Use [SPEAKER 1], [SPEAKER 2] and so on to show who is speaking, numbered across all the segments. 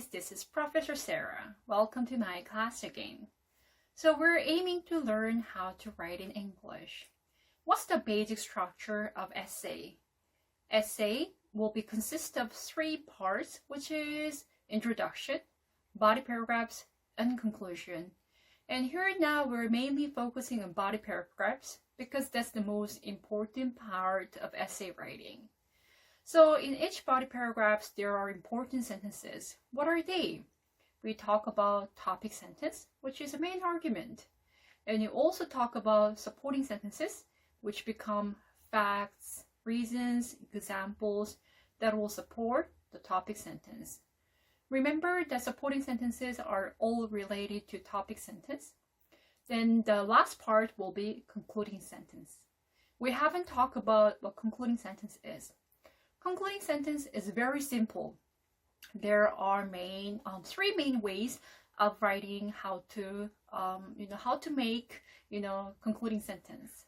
[SPEAKER 1] guys, this is Professor Sarah. Welcome to my class again. So we're aiming to learn how to write in English. What's the basic structure of essay? Essay will consist of 3 parts, which is introduction, body paragraphs, and conclusion. And here now we're mainly focusing on body paragraphs because that's the most important part of essay writing. So in each body paragraphs, there are important sentences. What are they? We talk about topic sentence, which is a main argument. And you also talk about supporting sentences, which become facts, reasons, examples that will support the topic sentence. Remember that supporting sentences are all related to topic sentence. Then the last part will be concluding sentence. We haven't talked about what concluding sentence is. Concluding sentence is very simple. There are 3 main ways of writing how to make concluding sentence.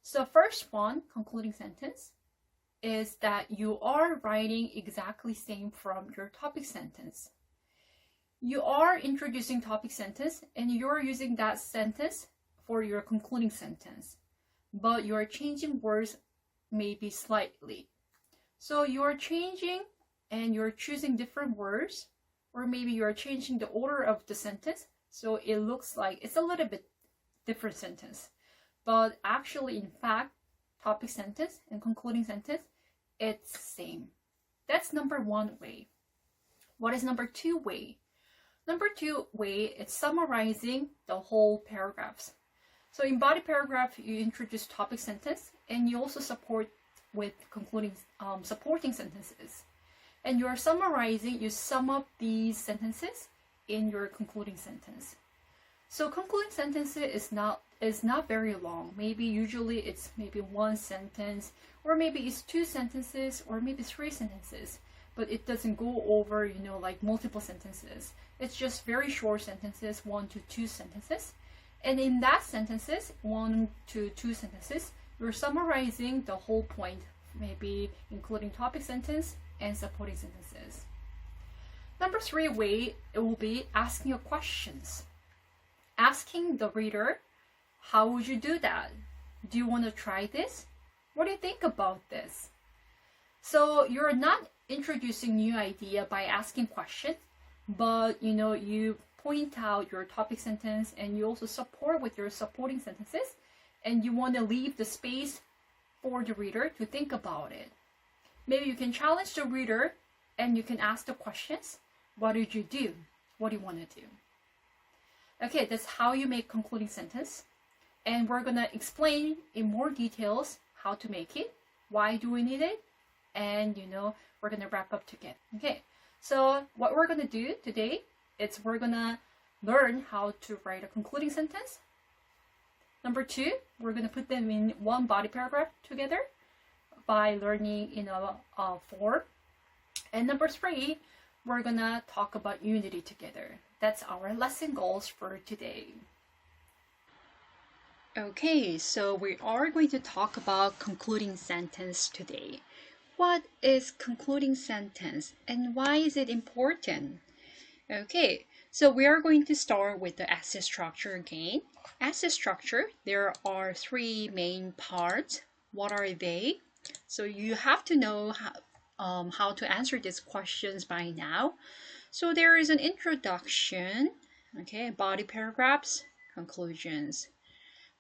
[SPEAKER 1] So first one, concluding sentence, is that you are writing exactly same from your topic sentence. You are introducing topic sentence and you're using that sentence for your concluding sentence, but you're changing words maybe slightly. So you're changing and you're choosing different words, or maybe you're changing the order of the sentence so it looks like it's a little bit different sentence. But actually, in fact, topic sentence and concluding sentence, it's the same. That's number 1 way. What is number 2 way? Number 2 way is summarizing the whole paragraphs. So in body paragraph, you introduce topic sentence and you also support with concluding supporting sentences. And you're summarizing, you sum up these sentences in your concluding sentence. So concluding sentence is not very long. Usually it's maybe 1 sentence, or maybe it's 2 sentences, or maybe 3 sentences. But it doesn't go over, like multiple sentences. It's just very short sentences, 1 to 2 sentences. And in that sentences, 1 to 2 sentences, you're summarizing the whole point, maybe including topic sentence and supporting sentences. Number 3 way, it will be asking your questions. Asking the reader, how would you do that? Do you want to try this? What do you think about this? So you're not introducing new idea by asking questions, but you point out your topic sentence and you also support with your supporting sentences, and you want to leave the space for the reader to think about it. Maybe you can challenge the reader and you can ask the questions. What did you do? What do you want to do? Okay, that's how you make concluding sentence. And we're going to explain in more details how to make it, why do we need it, and we're going to wrap up together. Okay, so what we're going to do today is we're going to learn how to write a concluding sentence. Number 2, we're going to put them in 1 body paragraph together by learning in a form. And number 3, we're going to talk about unity together. That's our lesson goals for today. Okay, so we are going to talk about concluding sentence today. What is concluding sentence and why is it important? Okay, so we are going to start with the essay structure again. Essay structure, there are 3 main parts. What are they? So you have to know how to answer these questions by now. So there is an introduction, okay, body paragraphs, conclusions.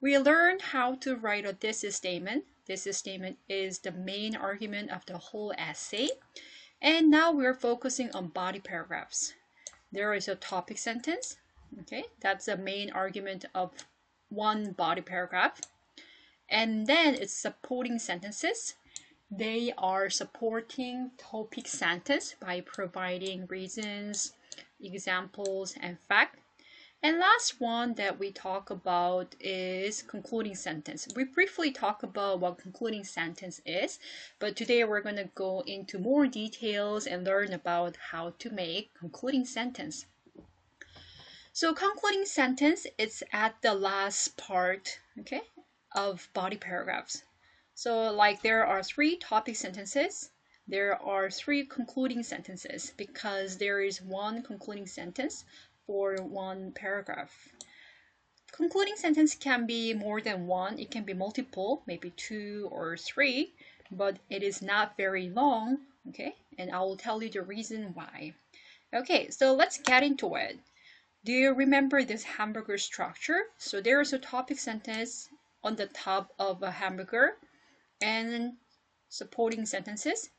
[SPEAKER 1] We learned how to write a thesis statement. Thesis statement is the main argument of the whole essay. And now we're focusing on body paragraphs. There is a topic sentence, okay, that's the main argument of 1 body paragraph. And then it's supporting sentences. They are supporting topic sentence by providing reasons, examples, and facts. And last one that we talk about is concluding sentence. We briefly talk about what concluding sentence is, but today we're going to go into more details and learn about how to make concluding sentence. So concluding sentence is at the last part, okay, of body paragraphs. So like there are 3 topic sentences, there are 3 concluding sentences because there is 1 concluding sentence for 1 paragraph. Concluding sentence can be more than 1, it can be multiple, maybe 2 or 3, but it is not very long, okay? And I will tell you the reason why. Okay, so let's get into it. Do you remember this hamburger structure? So there is a topic sentence on the top of a hamburger and supporting sentences.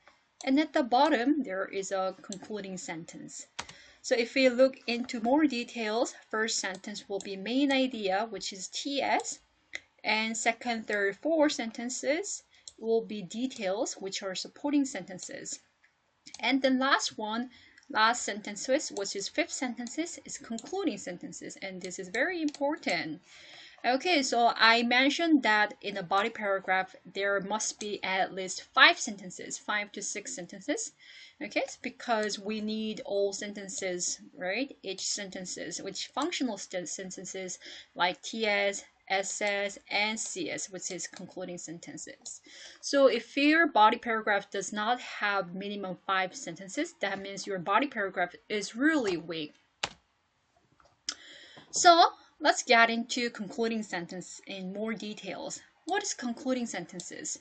[SPEAKER 1] And at the bottom, there is a concluding sentence. So if we look into more details, first sentence will be main idea, which is TS. And second, third, fourth sentences will be details, which are supporting sentences. And the last sentences, which is fifth sentences, is concluding sentences, and this is very important. Okay, so I mentioned that in a body paragraph there must be at least 5 sentences, 5 to 6 sentences. Okay, it's because we need all sentences, right? Each sentences, which functional sentences like TS, SS, and CS, which is concluding sentences. So if your body paragraph does not have minimum 5 sentences, that means your body paragraph is really weak. So let's get into concluding sentence in more details. What is concluding sentences?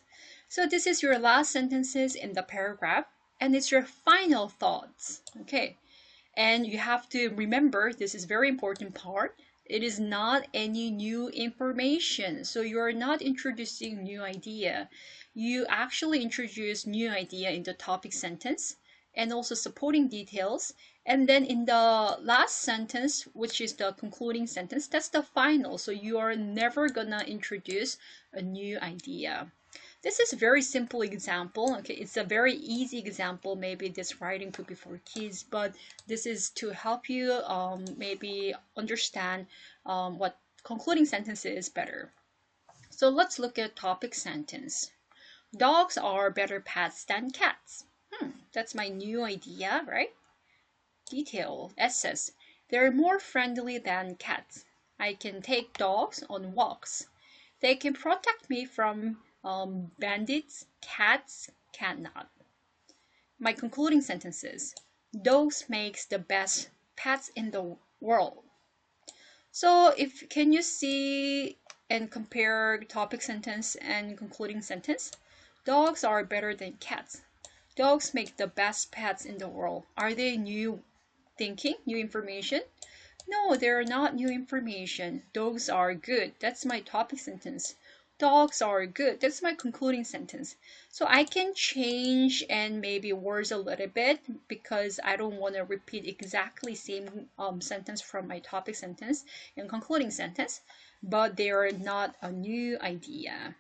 [SPEAKER 1] So this is your last sentences in the paragraph, and it's your final thoughts. Okay, and you have to remember, this is very important part. It is not any new information. So you're not introducing new idea. You actually introduce new idea in the topic sentence and also supporting details. And then in the last sentence, which is the concluding sentence, that's the final. So you are never gonna introduce a new idea. This is a very simple example. Okay, it's a very easy example. Maybe this writing could be for kids, but this is to help you maybe understand what concluding sentence is better. So let's look at topic sentence. Dogs are better pets than cats. That's my new idea, right? Detail, SS. They're more friendly than cats. I can take dogs on walks. They can protect me from bandits. Cats cannot. My concluding sentences. Dogs makes the best pets in the world. So can you see and compare topic sentence and concluding sentence? Dogs are better than cats. Dogs make the best pets in the world. Are they new thinking, new information? No, they're not new information. Dogs are good. That's my topic sentence. Dogs are good. That's my concluding sentence. So I can change and maybe words a little bit because I don't want to repeat exactly same sentence from my topic sentence and concluding sentence, but they are not a new idea.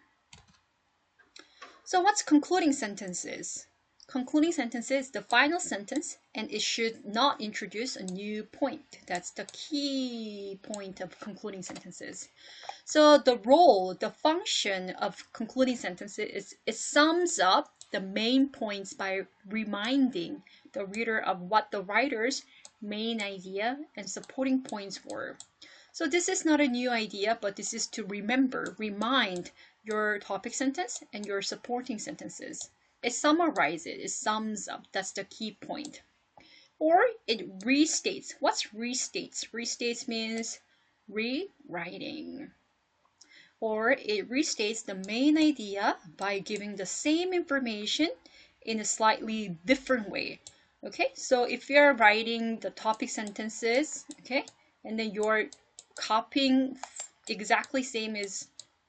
[SPEAKER 1] So what's concluding sentences? Concluding sentence is the final sentence, and it should not introduce a new point. That's the key point of concluding sentences. So the role, the function of concluding sentences is it sums up the main points by reminding the reader of what the writer's main idea and supporting points were. So this is not a new idea, but this is to remind your topic sentence and your supporting sentences. It summarizes, it sums up. That's the key point. Or it restates. What's restates? Restates means rewriting. Or it restates the main idea by giving the same information in a slightly different way. Okay, so if you're writing the topic sentences, okay, and then you're copying exactly same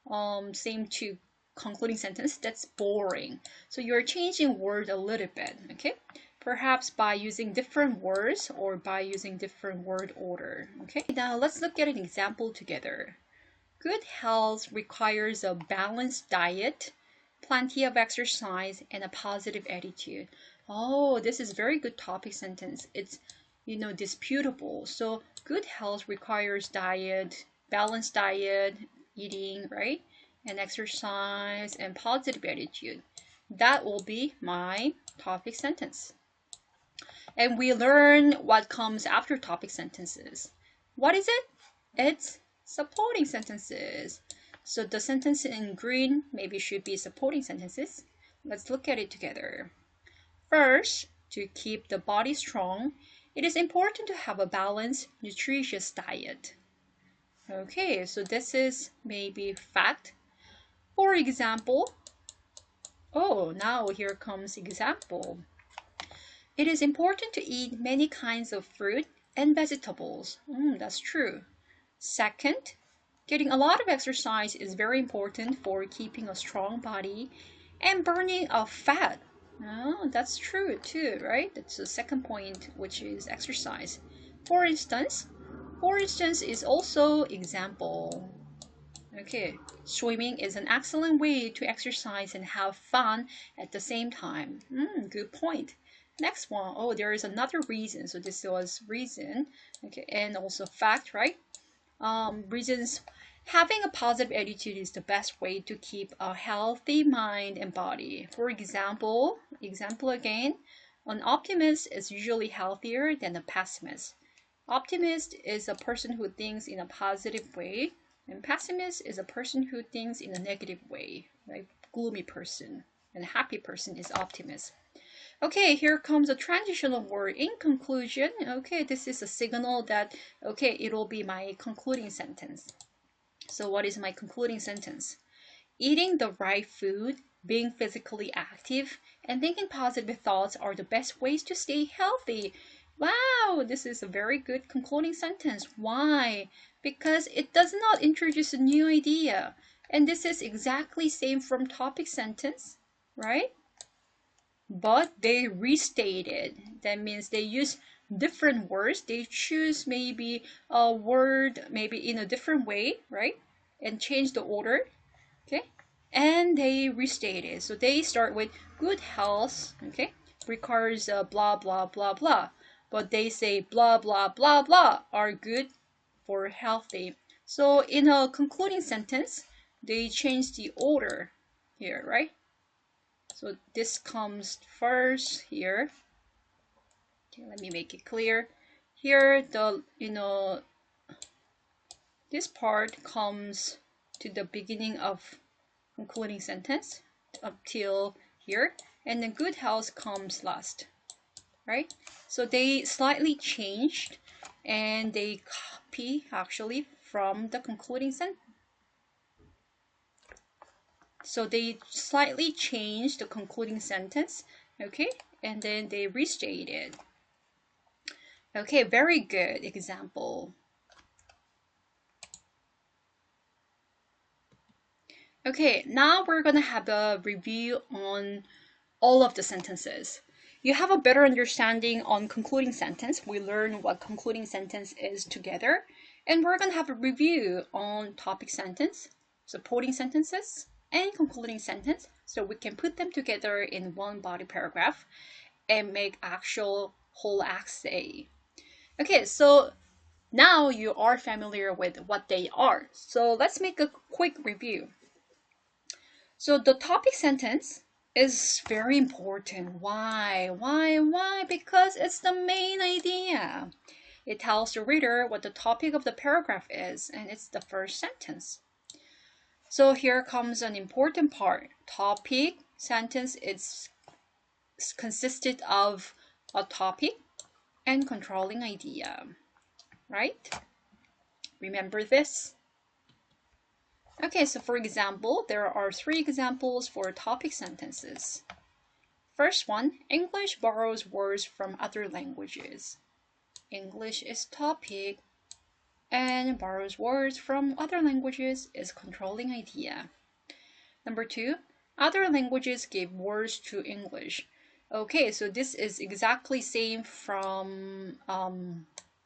[SPEAKER 1] to concluding sentence, that's boring. So you're changing word a little bit, okay? Perhaps by using different words or by using different word order, okay? Now let's look at an example together. Good health requires a balanced diet, plenty of exercise, and a positive attitude. Oh, this is very good topic sentence. It's, disputable. So good health requires diet, balanced diet, eating, right? And exercise and positive attitude. That will be my topic sentence. And we learn what comes after topic sentences. What is it? It's supporting sentences. So the sentence in green maybe should be supporting sentences. Let's look at it together. First, to keep the body strong, it is important to have a balanced, nutritious diet. Okay, so this is maybe fact. For example, now here comes example. It is important to eat many kinds of fruit and vegetables. That's true. Second, getting a lot of exercise is very important for keeping a strong body and burning of fat. Oh, that's true too, right? That's the second point, which is exercise. For instance is also example. Okay, swimming is an excellent way to exercise and have fun at the same time. Good point. Next one, there is another reason. So this was reason, okay, and also fact, right? Reasons. Having a positive attitude is the best way to keep a healthy mind and body. For example again, an optimist is usually healthier than a pessimist. Optimist is a person who thinks in a positive way, and pessimist is a person who thinks in a negative way, right? Gloomy person. And a happy person is optimist. Okay, here comes a transitional word. In conclusion, okay, this is a signal that, okay, it will be my concluding sentence. So what is my concluding sentence? Eating the right food, being physically active, and thinking positive thoughts are the best ways to stay healthy. Wow, this is a very good concluding sentence. Why? Because it does not introduce a new idea. And this is exactly same from topic sentence, right? But they restated. That means they use different words. They choose maybe a word maybe in a different way, right? And change the order, okay? And they restate it. So they start with good health, okay? Requires blah, blah, blah, blah. But they say blah, blah, blah, blah are good for healthy. So in a concluding sentence, they change the order here, right? So this comes first here. Okay, let me make it clear. Here, this part comes to the beginning of concluding sentence up till here, and then good health comes last, right? So they slightly changed and they copy actually from the concluding sentence. So they slightly changed the concluding sentence, okay, and then they restated. Okay, very good example. Okay, now we're gonna have a review on all of the sentences. You have a better understanding on concluding sentence. We learn what concluding sentence is together. And we're gonna have a review on topic sentence, supporting sentences, and concluding sentence, so we can put them together in one body paragraph and make actual whole essay. Okay, so now you are familiar with what they are. So let's make a quick review. So the topic sentence is very important. Why? Because it's the main idea. It tells the reader what the topic of the paragraph is, and it's the first sentence. So here comes an important part. Topic sentence is consisted of a topic and controlling idea, right? Remember this? Okay, so for example, there are 3 examples for topic sentences. First one, English borrows words from other languages. English is topic, and borrows words from other languages is controlling idea. Number 2, other languages give words to English. Okay, so this is exactly same from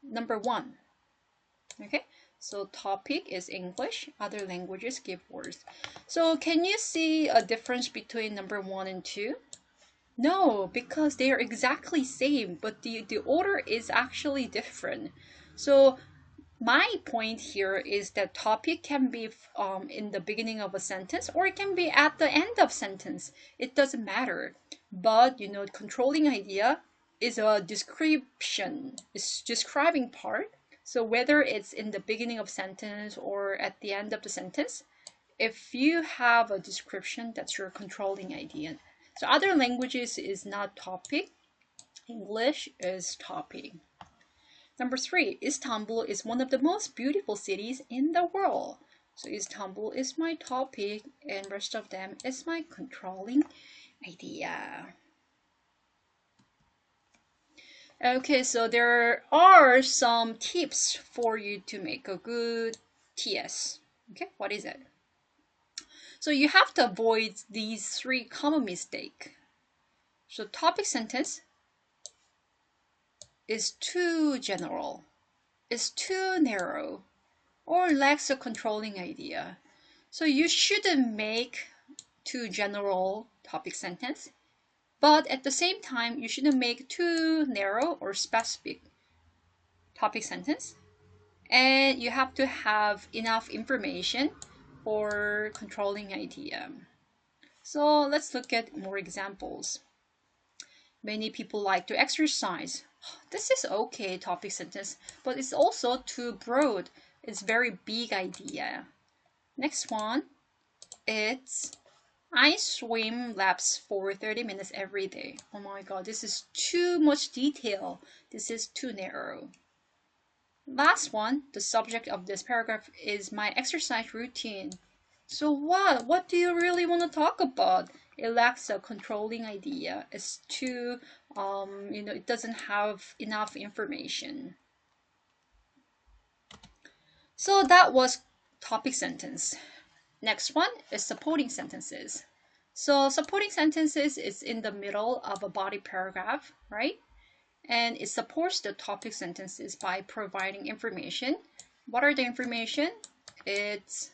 [SPEAKER 1] number 1. Okay, so topic is English, other languages give words. So can you see a difference between number 1 and 2? No, because they are exactly same, but the order is actually different. So my point here is that topic can be in the beginning of a sentence, or it can be at the end of sentence. It doesn't matter. But controlling idea is a description, it's describing part. So whether it's in the beginning of sentence or at the end of the sentence, if you have a description, that's your controlling idea. So other languages is not topic. English is topic. Number 3, Istanbul is one of the most beautiful cities in the world. So Istanbul is my topic and rest of them is my controlling idea. Okay, so there are some tips for you to make a good TS. Okay, what is it? So you have to avoid these 3 common mistakes. So topic sentence is too general, is too narrow, or lacks a controlling idea. So you shouldn't make too general topic sentence, but at the same time, you shouldn't make too narrow or specific topic sentence. And you have to have enough information for controlling idea. So let's look at more examples. Many people like to exercise. This is okay topic sentence, but it's also too broad. It's very big idea. Next one, it's I swim laps for 30 minutes every day. Oh my god, this is too much detail. This is too narrow. Last one, the subject of this paragraph is my exercise routine. So what? What do you really want to talk about? It lacks a controlling idea. It's too, it doesn't have enough information. So that was topic sentence. Next one is supporting sentences. So supporting sentences is in the middle of a body paragraph, right? And it supports the topic sentences by providing information. What are the information? It's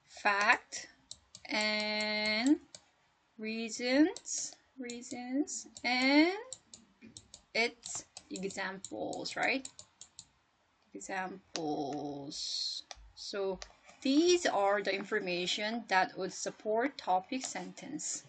[SPEAKER 1] fact and reasons, and it's examples, right? Examples. So these are the information that would support topic sentence.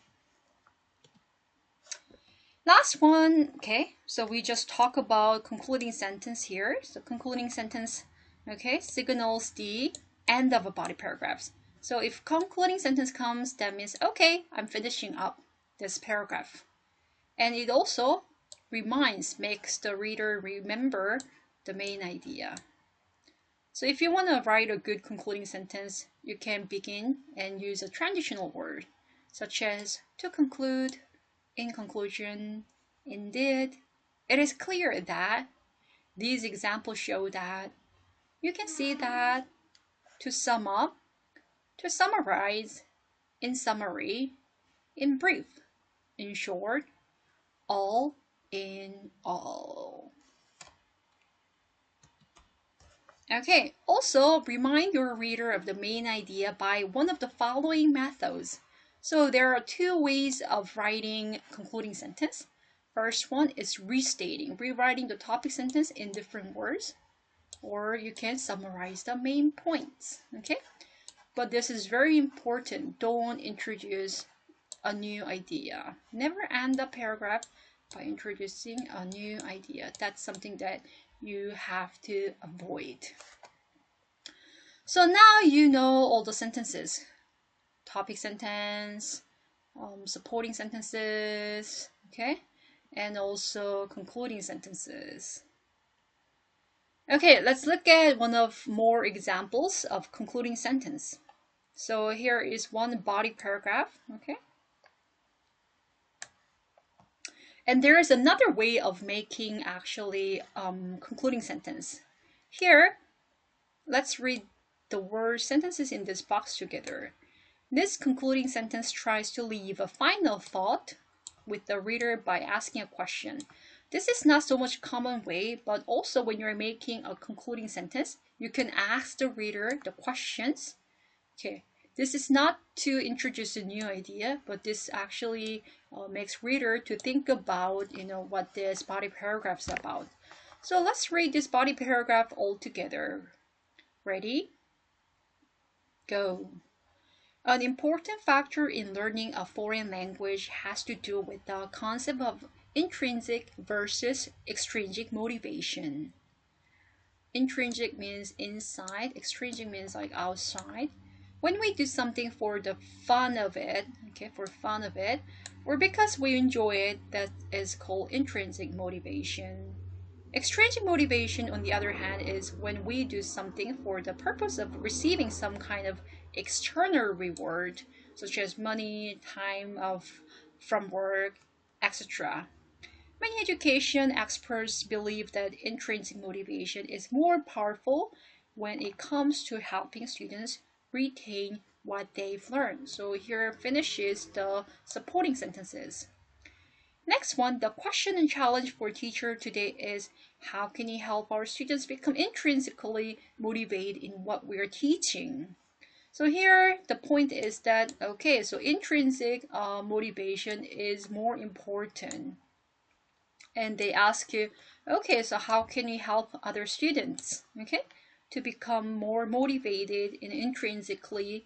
[SPEAKER 1] Last one, okay, so we just talk about concluding sentence here. So concluding sentence, okay, signals the end of a body paragraph. So if concluding sentence comes, that means, okay, I'm finishing up this paragraph. And it also makes the reader remember the main idea. So if you want to write a good concluding sentence, you can begin and use a transitional word, such as to conclude, in conclusion, indeed. It is clear that these examples show that you can see that to sum up, to summarize, in summary, in brief, in short, all in all. Okay, also remind your reader of the main idea by one of the following methods. So there are 2 ways of writing concluding sentence. First one is rewriting the topic sentence in different words, or you can summarize the main points, okay? But this is very important. Don't introduce a new idea. Never end a paragraph by introducing a new idea. That's something that you have to avoid. So now you know all the sentences. Topic sentence, supporting sentences, okay? And also concluding sentences. Okay, let's look at one of more examples of concluding sentence. So here is one body paragraph, okay? And there is another way of making actually concluding sentence. Here, let's read the word sentences in this box together. This concluding sentence tries to leave a final thought with the reader by asking a question. This is not so much common way, but also when you're making a concluding sentence, you can ask the reader the questions. Okay, this is not to introduce a new idea, but this actually makes reader to think about, what this body paragraph is about. So let's read this body paragraph all together. Ready? Go. An important factor in learning a foreign language has to do with the concept of intrinsic versus extrinsic motivation. Intrinsic means inside, extrinsic means like outside. When we do something for the fun of it, okay, for fun of it, or because we enjoy it, that is called intrinsic motivation. Extrinsic motivation, on the other hand, is when we do something for the purpose of receiving some kind of external reward, such as money, time from work, etc. Many education experts believe that intrinsic motivation is more powerful when it comes to helping students retain what they've learned. So here finishes the supporting sentences. Next one, the question and challenge for teacher today is, how can you help our students become intrinsically motivated in what we're teaching? So here the point is that, okay, so intrinsic motivation is more important. And they ask you, okay, so how can you help other students, okay, to become more motivated and intrinsically,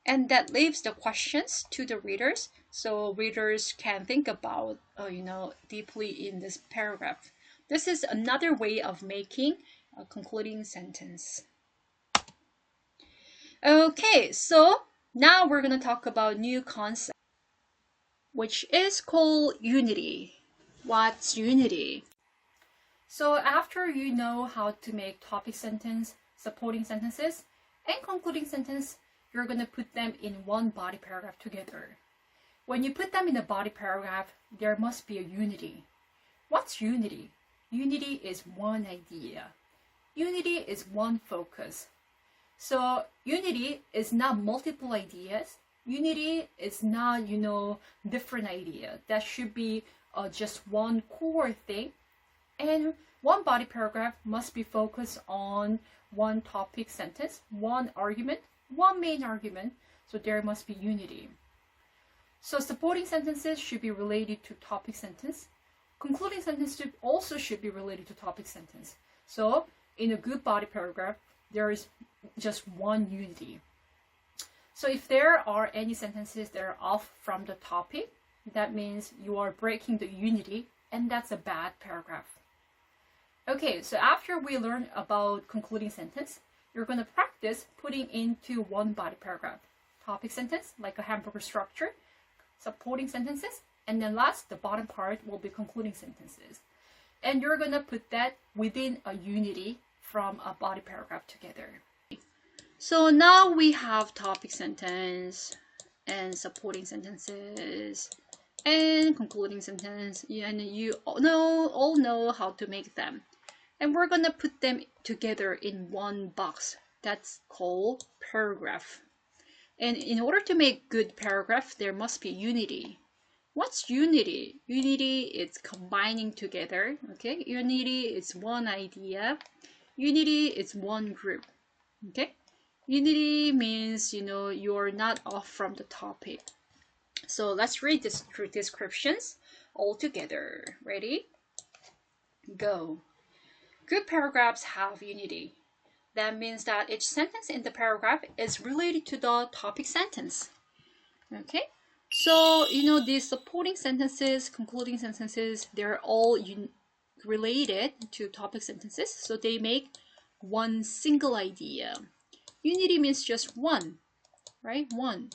[SPEAKER 1] and that leaves the questions to the readers, so readers can think about, deeply in this paragraph. This is another way of making a concluding sentence. Okay, so now we're going to talk about new concept, which is called unity. What's unity? So after you know how to make topic sentence, supporting sentences, and concluding sentence, you're going to put them in one body paragraph together. When you put them in a body paragraph, there must be a unity. What's unity? Unity is one idea. Unity is one focus. So unity is not multiple ideas. Unity is not, different idea. That should be just one core thing. And one body paragraph must be focused on one topic sentence, one argument, one main argument. So there must be unity. So supporting sentences should be related to topic sentence. Concluding sentence also should be related to topic sentence. So in a good body paragraph, there is just one unity. So if there are any sentences that are off from the topic, that means you are breaking the unity, and that's a bad paragraph. Okay, so after we learn about concluding sentence, you're going to practice putting into one body paragraph. Topic sentence, like a hamburger structure, supporting sentences, and then last, the bottom part will be concluding sentences. And you're going to put that within a unity from a body paragraph together. So now we have topic sentence and supporting sentences and concluding sentence, and you all know how to make them. And we're going to put them together in one box. That's called paragraph. And in order to make good paragraph, there must be unity. What's unity? Unity is combining together, okay? Unity is one idea. Unity is one group, okay? Unity means, you're not off from the topic. So let's read the descriptions all together. Ready? Go. Good paragraphs have unity. That means that each sentence in the paragraph is related to the topic sentence. Okay? So, these supporting sentences, concluding sentences, they're all related to topic sentences. So they make one single idea. Unity means just one, right? One.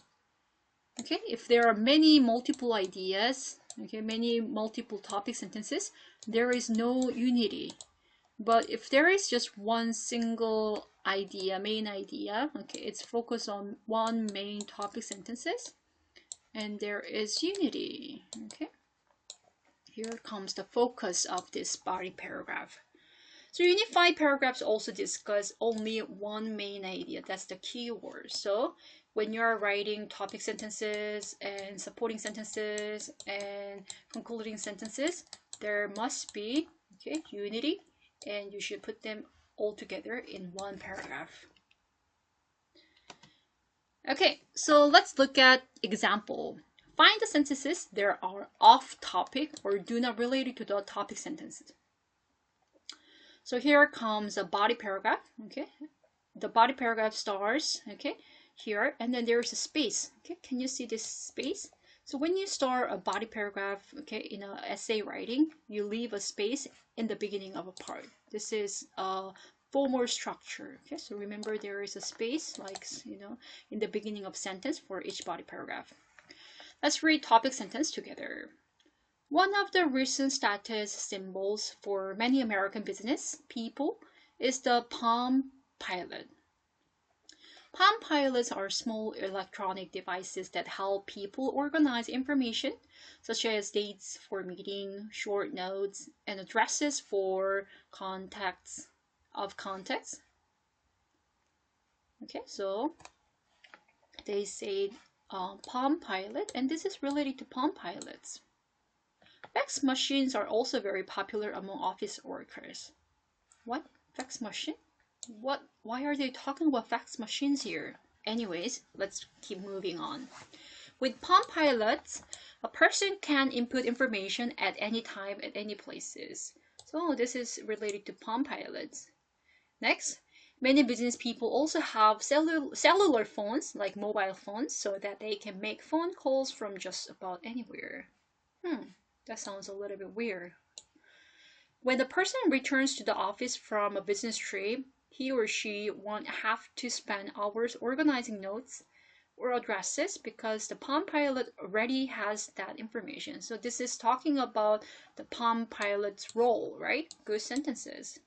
[SPEAKER 1] Okay? If there are many multiple ideas, okay, many multiple topic sentences, there is no unity. But if there is just one single idea, main idea, okay, it's focused on one main topic sentences, and there is unity, okay? Here comes the focus of this body paragraph. So unified paragraphs also discuss only one main idea. That's the key word. So when you're writing topic sentences and supporting sentences and concluding sentences, there must be, okay, unity, and you should put them all together in one paragraph. Okay, so let's look at example. Find the sentences that are off topic or do not relate to the topic sentences. So here comes a body paragraph, okay? The body paragraph starts, okay, here, and then there's a space, okay? Can you see this space? So when you start a body paragraph, okay, in an essay writing, you leave a space in the beginning of a part. This is a formal structure, okay? So remember there is a space, like, in the beginning of sentence for each body paragraph. Let's read topic sentence together. One of the recent status symbols for many American business people is the Palm Pilot. Palm Pilots are small electronic devices that help people organize information, such as dates for meeting, short notes, and addresses for contacts. Okay, so they say Palm Pilot, and this is related to Palm Pilots. Fax machines are also very popular among office workers. What? Fax machine? What? Why are they talking about fax machines here? Anyways, let's keep moving on. With Palm Pilots, a person can input information at any time at any places. So this is related to Palm Pilots. Next, many business people also have cellular phones, like mobile phones, so that they can make phone calls from just about anywhere. That sounds a little bit weird. When the person returns to the office from a business trip, he or she won't have to spend hours organizing notes or addresses because the Palm Pilot already has that information. So this is talking about the Palm Pilot's role, right? Good sentences.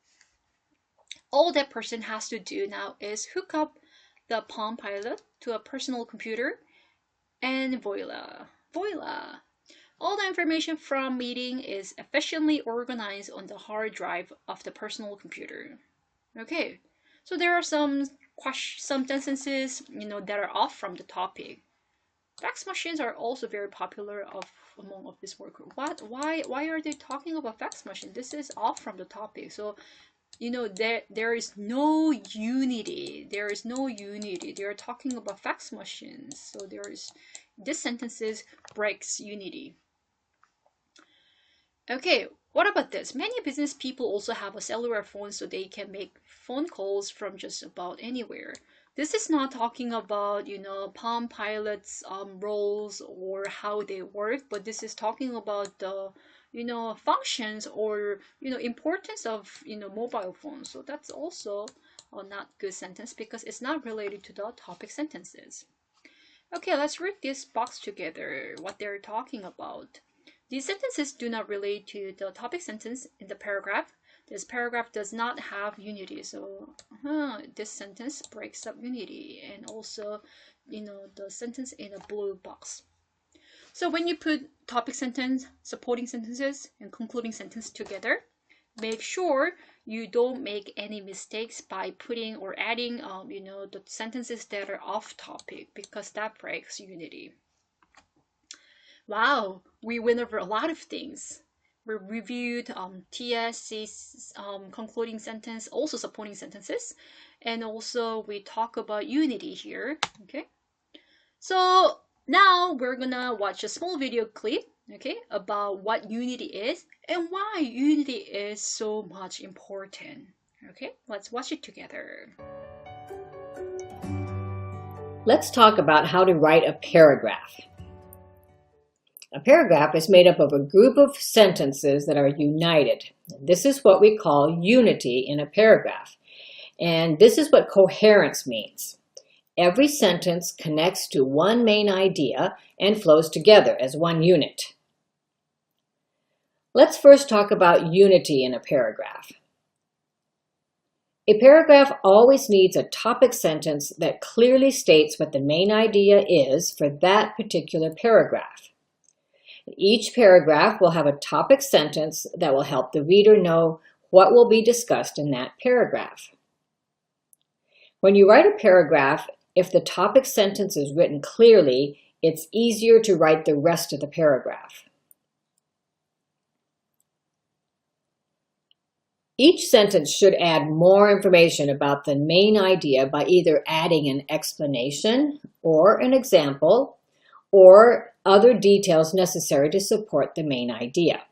[SPEAKER 1] All that person has to do now is hook up the Palm Pilot to a personal computer, and voila! All the information from meeting is efficiently organized on the hard drive of the personal computer. Okay, so there are some sentences, that are off from the topic. Fax machines are also very popular among office workers. What? Why are they talking about fax machine? This is off from the topic. So, there is no unity. There is no unity. They are talking about fax machines. So this sentences breaks unity. Okay, what about this? Many business people also have a cellular phone so they can make phone calls from just about anywhere. This is not talking about, Palm Pilot's roles or how they work, but this is talking about the, functions or, importance of, mobile phones. So that's also a not good sentence because it's not related to the topic sentences. Okay, let's read this box together, what they're talking about. These sentences do not relate to the topic sentence in the paragraph. This paragraph does not have unity, so this sentence breaks up unity, and also, the sentence in a blue box. So when you put topic sentence, supporting sentences, and concluding sentence together, make sure you don't make any mistakes by putting or adding, the sentences that are off topic, because that breaks unity. Wow, we went over a lot of things. We reviewed TSC's concluding sentence, also supporting sentences, and also we talk about unity here. Okay, so now we're gonna watch a small video clip, okay, about what unity is and why unity is so much important. Okay, let's watch it together.
[SPEAKER 2] Let's talk about how to write a paragraph. A paragraph is made up of a group of sentences that are united. This is what we call unity in a paragraph. And this is what coherence means. Every sentence connects to one main idea and flows together as one unit. Let's first talk about unity in a paragraph. A paragraph always needs a topic sentence that clearly states what the main idea is for that particular paragraph. Each paragraph will have a topic sentence that will help the reader know what will be discussed in that paragraph. When you write a paragraph, if the topic sentence is written clearly, it's easier to write the rest of the paragraph. Each sentence should add more information about the main idea by either adding an explanation or an example or other details necessary to support the main idea.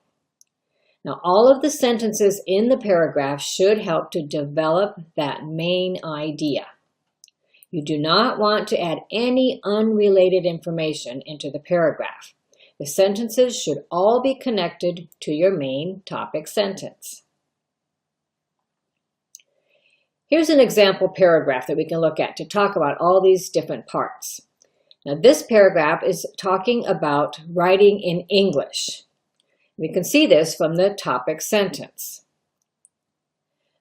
[SPEAKER 2] Now, all of the sentences in the paragraph should help to develop that main idea. You do not want to add any unrelated information into the paragraph. The sentences should all be connected to your main topic sentence. Here's an example paragraph that we can look at to talk about all these different parts. Now, this paragraph is talking about writing in English. We can see this from the topic sentence.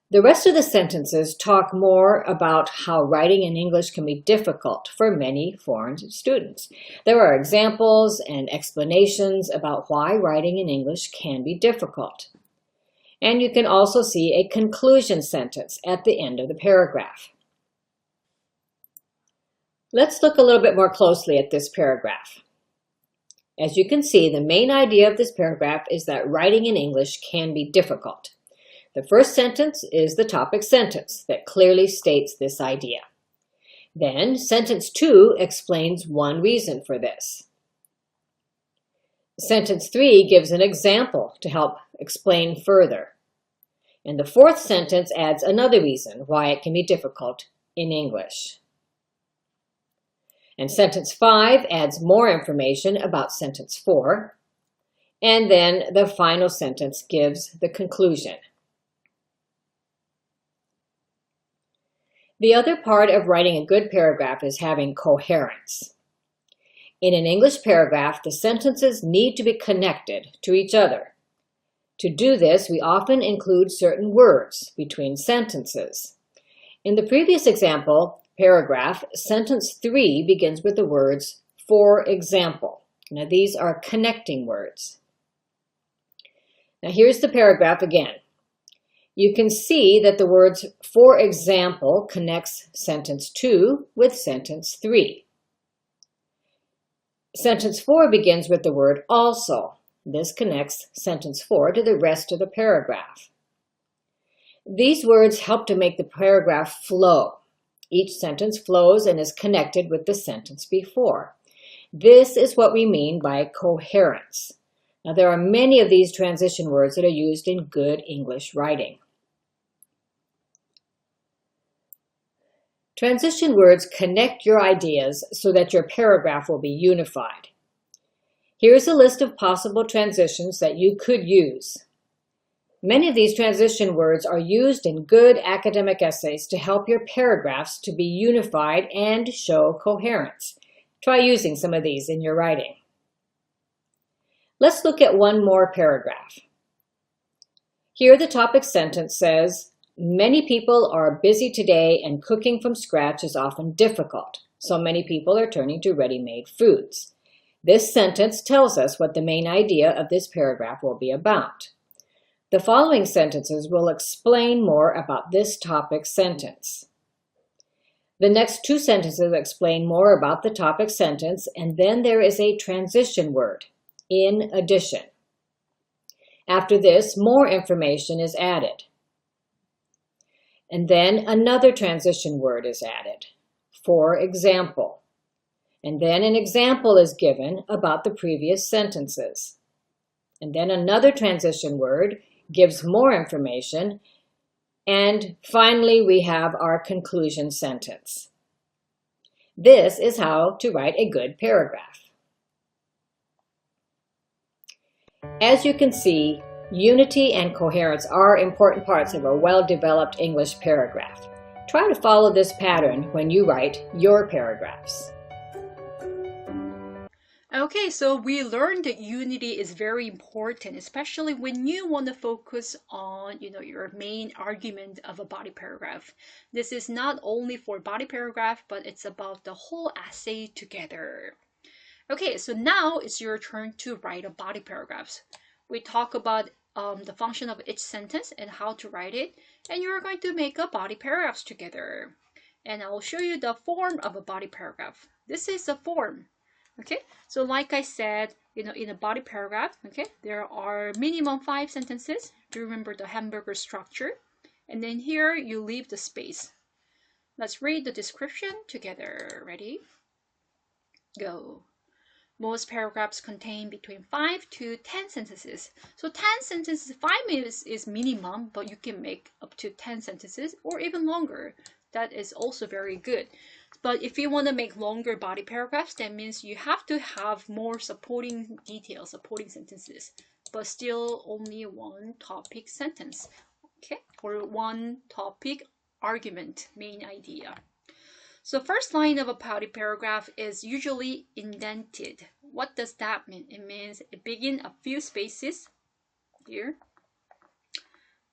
[SPEAKER 2] The rest of the sentences talk more about how writing in English can be difficult for many foreign students. There are examples and explanations about why writing in English can be difficult. And you can also see a conclusion sentence at the end of the paragraph. Let's look a little bit more closely at this paragraph. As you can see, the main idea of this paragraph is that writing in English can be difficult. The first sentence is the topic sentence that clearly states this idea. Then, sentence 2 explains one reason for this. Sentence 3 gives an example to help explain further. And the fourth sentence adds another reason why it can be difficult in English. And sentence 5 adds more information about sentence 4. And then the final sentence gives the conclusion. The other part of writing a good paragraph is having coherence. In an English paragraph, the sentences need to be connected to each other. To do this, we often include certain words between sentences. In the previous example, paragraph, sentence 3 begins with the words, for example. Now, these are connecting words. Now, here's the paragraph again. You can see that the words, for example, connects sentence 2 with sentence 3. Sentence 4 begins with the word also. This connects sentence 4 to the rest of the paragraph. These words help to make the paragraph flow. Each sentence flows and is connected with the sentence before. This is what we mean by coherence. Now, there are many of these transition words that are used in good English writing. Transition words connect your ideas so that your paragraph will be unified. Here's a list of possible transitions that you could use. Many of these transition words are used in good academic essays to help your paragraphs to be unified and show coherence. Try using some of these in your writing. Let's look at one more paragraph. Here the topic sentence says, many people are busy today and cooking from scratch is often difficult, so many people are turning to ready-made foods. This sentence tells us what the main idea of this paragraph will be about. The following sentences will explain more about this topic sentence. The next two sentences explain more about the topic sentence, and then there is a transition word, in addition. After this, more information is added. And then another transition word is added, for example. And then an example is given about the previous sentences. And then another transition word gives more information. And finally, we have our conclusion sentence. This is how to write a good paragraph. As you can see, unity and coherence are important parts of a well-developed English paragraph. Try to follow this pattern when you write your paragraphs.
[SPEAKER 1] Okay, so we learned that unity is very important, especially when you want to focus on, your main argument of a body paragraph. This is not only for body paragraph, but it's about the whole essay together. Okay, so now it's your turn to write a body paragraph. We talk about the function of each sentence and how to write it, and you're going to make a body paragraphs together. And I will show you the form of a body paragraph. This is a form. Okay, so like I said, in a body paragraph, okay, there are minimum 5 sentences. Do you remember the hamburger structure? And then here you leave the space. Let's read the description together. Ready? Go. Most paragraphs contain between 5 to 10 sentences. So 10 sentences, 5 is minimum, but you can make up to 10 sentences or even longer. That is also very good. But if you want to make longer body paragraphs, that means you have to have more supporting details, supporting sentences, but still only one topic sentence, okay? Or one topic argument, main idea. So first line of a body paragraph is usually indented. What does that mean? It means it begins a few spaces here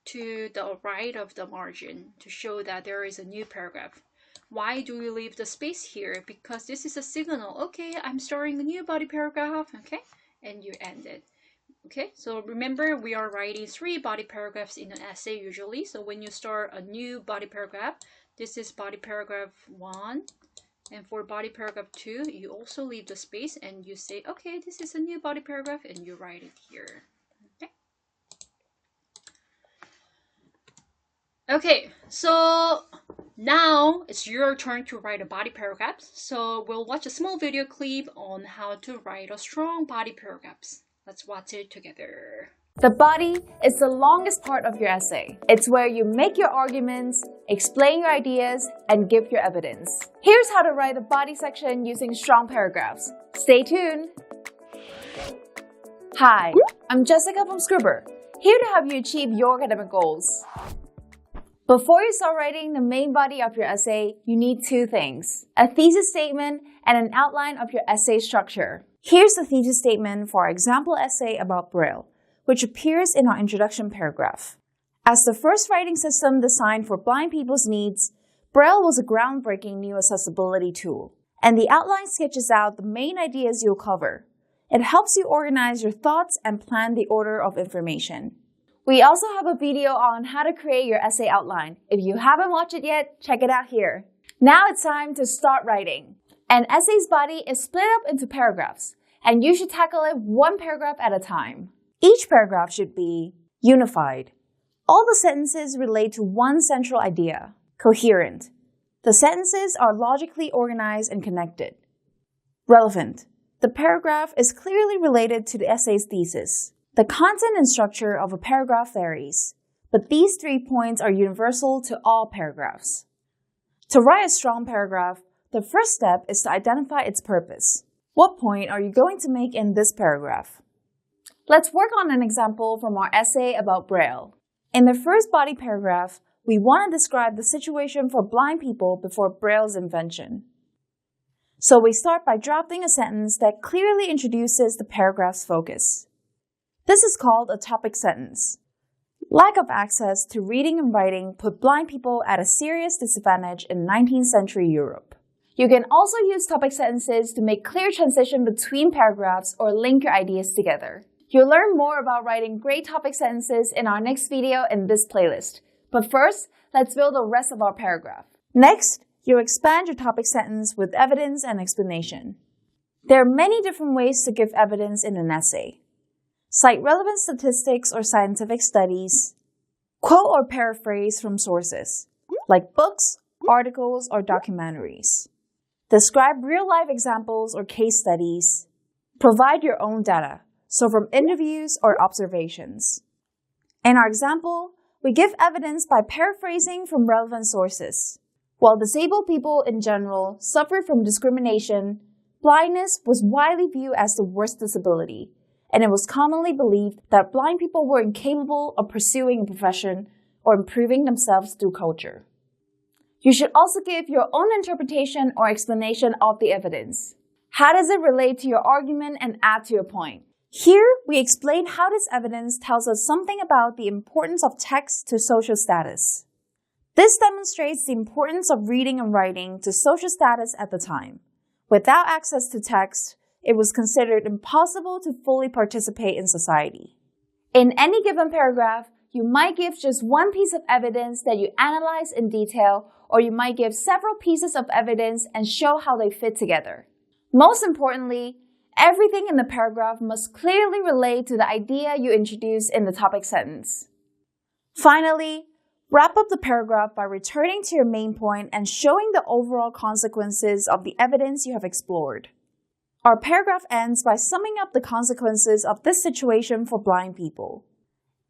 [SPEAKER 1] to the right of the margin to show that there is a new paragraph. Why do we leave the space here? Because this is a signal. Okay, I'm starting a new body paragraph. Okay, and you end it. Okay, so remember we are writing 3 body paragraphs in an essay usually. So when you start a new body paragraph, this is body paragraph 1. And for body paragraph 2, you also leave the space and you say, okay, this is a new body paragraph, and you write it here. Okay. Okay, so now it's your turn to write a body paragraph. So we'll watch a small video clip on how to write a strong body paragraphs. Let's watch it together.
[SPEAKER 3] The body is the longest part of your essay. It's where you make your arguments, explain your ideas, and give your evidence. Here's how to write a body section using strong paragraphs. Stay tuned! Hi, I'm Jessica from Scribber, here to help you achieve your academic goals. Before you start writing the main body of your essay, you need 2 things: a thesis statement and an outline of your essay structure. Here's the thesis statement for our example essay about Braille, which appears in our introduction paragraph. As the first writing system designed for blind people's needs, Braille was a groundbreaking new accessibility tool, and the outline sketches out the main ideas you'll cover. It helps you organize your thoughts and plan the order of information. We also have a video on how to create your essay outline. If you haven't watched it yet, check it out here. Now it's time to start writing. An essay's body is split up into paragraphs, and you should tackle it 1 paragraph at a time. Each paragraph should be unified. All the sentences relate to one central idea, coherent. The sentences are logically organized and connected. Relevant. The paragraph is clearly related to the essay's thesis. The content and structure of a paragraph varies, but these 3 points are universal to all paragraphs. To write a strong paragraph, the first step is to identify its purpose. What point are you going to make in this paragraph? Let's work on an example from our essay about Braille. In the first body paragraph, we want to describe the situation for blind people before Braille's invention. So we start by drafting a sentence that clearly introduces the paragraph's focus. This is called a topic sentence. Lack of access to reading and writing put blind people at a serious disadvantage in 19th century Europe. You can also use topic sentences to make clear transition between paragraphs or link your ideas together. You'll learn more about writing great topic sentences in our next video in this playlist. But first, let's build the rest of our paragraph. Next, you'll expand your topic sentence with evidence and explanation. There are many different ways to give evidence in an essay. Cite relevant statistics or scientific studies. Quote or paraphrase from sources, like books, articles, or documentaries. Describe real-life examples or case studies. Provide your own data, so from interviews or observations. In our example, we give evidence by paraphrasing from relevant sources. While disabled people in general suffered from discrimination, blindness was widely viewed as the worst disability, and it was commonly believed that blind people were incapable of pursuing a profession or improving themselves through culture. You should also give your own interpretation or explanation of the evidence. How does it relate to your argument and add to your point? Here, we explain how this evidence tells us something about the importance of text to social status. This demonstrates the importance of reading and writing to social status at the time. Without access to text, it was considered impossible to fully participate in society. In any given paragraph, you might give just one piece of evidence that you analyze in detail, or you might give several pieces of evidence and show how they fit together. Most importantly, everything in the paragraph must clearly relate to the idea you introduced in the topic sentence. Finally, wrap up the paragraph by returning to your main point and showing the overall consequences of the evidence you have explored. Our paragraph ends by summing up the consequences of this situation for blind people.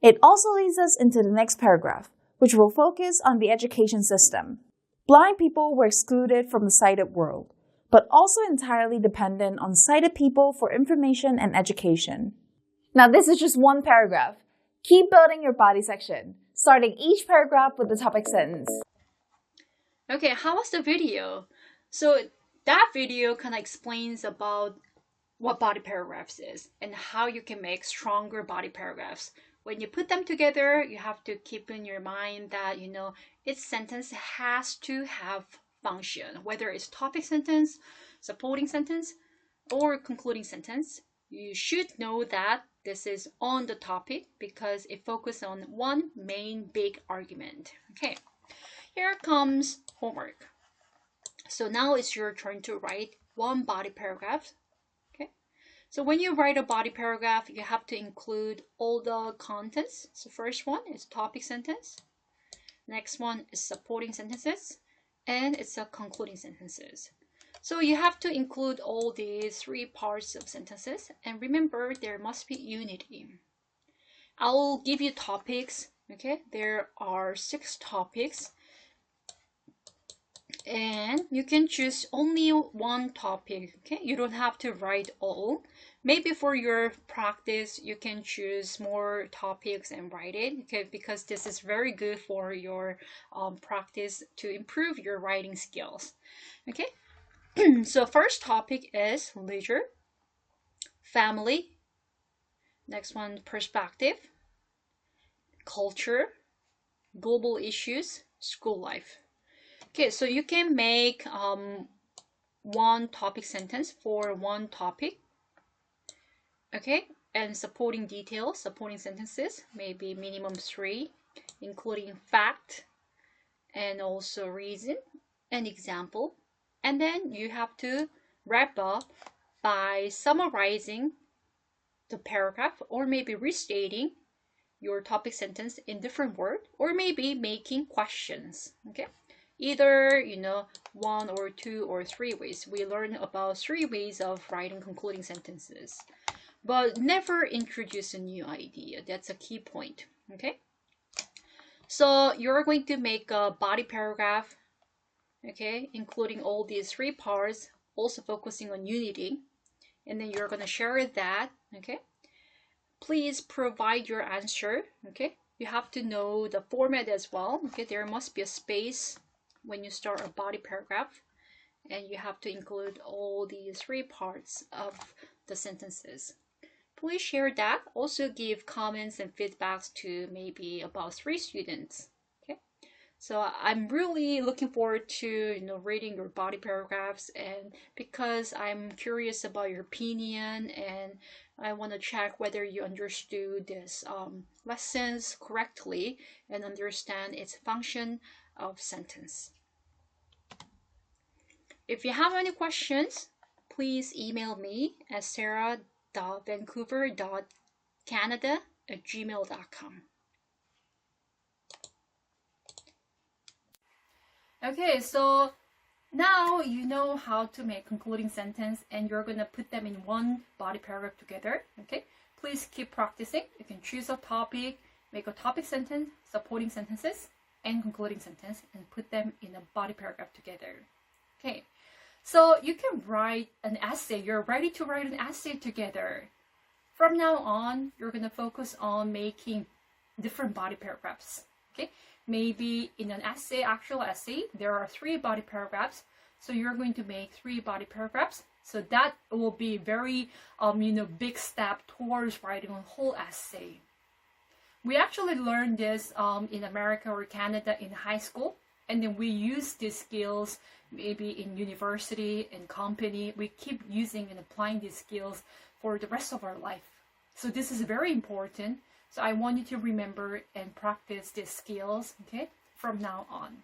[SPEAKER 3] It also leads us into the next paragraph, which will focus on the education system. Blind people were excluded from the sighted world, but also entirely dependent on sighted people for information and education. Now this is just one paragraph. Keep building your body section, starting each paragraph with the topic sentence.
[SPEAKER 1] Okay, how was the video? So that video kind of explains about what body paragraphs is and how you can make stronger body paragraphs. When you put them together, you have to keep in your mind that, each sentence has to have function, whether it's topic sentence, supporting sentence, or concluding sentence. You should know that this is on the topic because it focuses on one main big argument. Okay, here comes homework. So now it's your turn to write one body paragraph. Okay, so when you write a body paragraph, you have to include all the contents. So first one is topic sentence. Next one is supporting sentences, and it's a concluding sentences. So you have to include all these three parts of sentences, and remember there must be unity. I'll give you topics. Okay, there are 6 topics, and you can choose only one topic. Okay, you don't have to write all. Maybe for your practice you can choose more topics and write it, okay, because this is very good for your practice to improve your writing skills. Okay, so first topic is leisure, family. Next one, perspective, culture, global issues, school life. Okay, so you can make one topic sentence for one topic. Okay, and supporting details, supporting sentences, maybe minimum 3, including fact and also reason and example. And then you have to wrap up by summarizing the paragraph, or maybe restating your topic sentence in different words, or maybe making questions. Okay, either 1 or 2 or 3 ways. We learn about 3 ways of writing concluding sentences, but never introduce a new idea. That's a key point. Okay, so you're going to make a body paragraph, okay, including all these 3 parts, also focusing on unity, and then you're going to share that. Okay, please provide your answer. Okay, you have to know the format as well. Okay, there must be a space when you start a body paragraph, and you have to include all these 3 parts of the sentences. Please share that. Also give comments and feedbacks to maybe about 3 students. Okay, so I'm really looking forward to reading your body paragraphs, and because I'm curious about your opinion, and I want to check whether you understood this lessons correctly and understand its function of sentence. If you have any questions, please email me at sarah.vancouver.canada@gmail.com. Okay, so now you know how to make concluding sentence, and you're going to put them in one body paragraph together. Okay, please keep practicing. You can choose a topic, make a topic sentence, supporting sentences, and concluding sentence, and put them in a body paragraph together. Okay, so you can write an essay. You're ready to write an essay together. From now on, you're going to focus on making different body paragraphs. Okay, maybe in an essay, actual essay, there are 3 body paragraphs. So you're going to make 3 body paragraphs. So that will be very, big step towards writing a whole essay. We actually learned this in America or Canada in high school. And then we use these skills maybe in university and company. We keep using and applying these skills for the rest of our life. So this is very important. So I want you to remember and practice these skills, okay, from now on.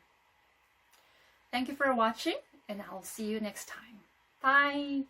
[SPEAKER 1] Thank you for watching, and I'll see you next time. Bye!